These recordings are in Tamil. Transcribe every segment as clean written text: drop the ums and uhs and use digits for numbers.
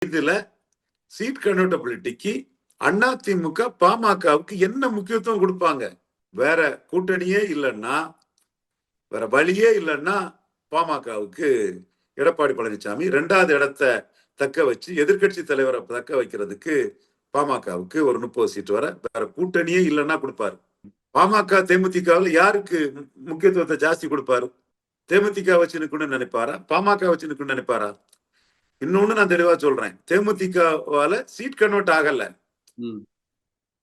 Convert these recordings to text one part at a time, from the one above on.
இதுல சீட் கன்வெர்டபிலிட்டிக்கு அதிமுக பாமகவுக்கு என்ன முக்கியத்துவம் கொடுப்பாங்க? வேற கூட்டணியே இல்லைன்னா, வேற வழியே இல்லைன்னா பாமகவுக்கு எடப்பாடி பழனிசாமி 2வது இடத்தை தக்க வச்சு எதிர்கட்சி தலைவரை தக்க வைக்கிறதுக்கு பாமகவுக்கு ஒரு 30 சீட் வர வேற கூட்டணியே இல்லைன்னா கொடுப்பாரு. பாமக தேமுதிகவில் யாருக்கு முக்கியத்துவத்தை ஜாஸ்தி கொடுப்பாரு? தேமுதிக வச்சு நிக்கணும்னு நினைப்பாரா, பாமக வச்சு நிக்கணும்னு நினைப்பாரா? இன்னொன்னு நான் தெளிவா சொல்றேன், தேமுதிகவால சீட் கன்வெர்ட் ஆகல,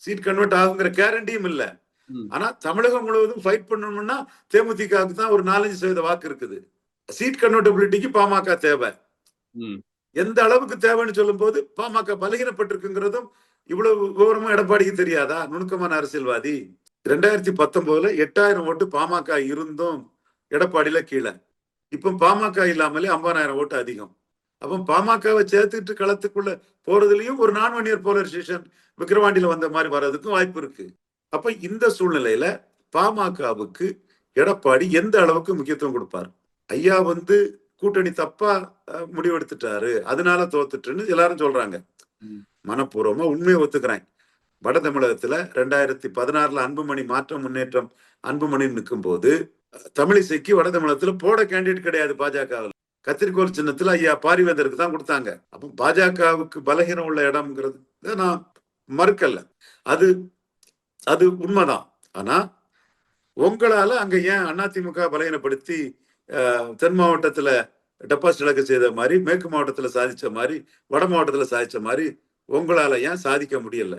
சீட் கன்வெர்ட் ஆகுங்கிற கேரண்டியும் இல்ல. ஆனா தமிழகம் முழுவதும் ஃபைட் பண்ணணும்னா தேமுதிகவுக்கு தான் ஒரு 4-5% வாக்கு இருக்குது. சீட் கன்வெர்டபிலிட்டிக்கு பாமக தேவை. எந்த அளவுக்கு தேவைன்னு சொல்லும் போது பாமக பலகீனப்பட்டிருக்குங்கிறதும் இவ்வளவு விவரமா எடப்பாடிக்கு தெரியாதா? நுணுக்கமான அரசியல்வாதி. 2019 8000 ஓட்டு பாமக இருந்தும் எடப்பாடியில கீழே. இப்ப பாமக இல்லாமலே 50,000 ஓட்டு அதிகம். அப்ப பாமகவை சேர்த்துட்டு களத்துக்குள்ள போறதுலயும் ஒரு நான்-1 போலரைசேஷன் விக்கிரவாண்டியில வந்த மாதிரி வர்றதுக்கும் வாய்ப்பு இருக்கு. அப்ப இந்த சூழ்நிலையில பாமகவுக்கு எடப்பாடி எந்த அளவுக்கு முக்கியத்துவம் கொடுப்பார்? ஐயா கூட்டணி தப்பா முடிவெடுத்துட்டாரு, அதனால தோத்துட்டுன்னு எல்லாரும் சொல்றாங்க. மனப்பூர்வமா உண்மையை ஒத்துக்கிறேன். வட தமிழகத்துல 2016 அன்புமணி மாற்றம் முன்னேற்றம் அன்புமணி நிற்கும் போது தமிழிசைக்கு வட தமிழகத்துல போட கேண்டிடேட் கிடையாது. பாஜகவில் கத்திரிக்கோள் சின்னத்துல ஐயா பாரிவேந்தருக்கு தான் கொடுத்தாங்க. அப்ப பாஜகவுக்கு பலகீனம் உள்ள இடம்ங்கிறது நான் மறுக்கல, அது அது உண்மைதான். ஆனா உங்களால அங்க ஏன் அதிமுக பலகீனப்படுத்தி தென் மாவட்டத்துல டெபாசிட் இழக்க செய்த மாதிரி, மேற்கு மாவட்டத்துல சாதிச்ச மாதிரி, வட மாவட்டத்துல சாதிச்ச மாதிரி உங்களால ஏன் சாதிக்க முடியல?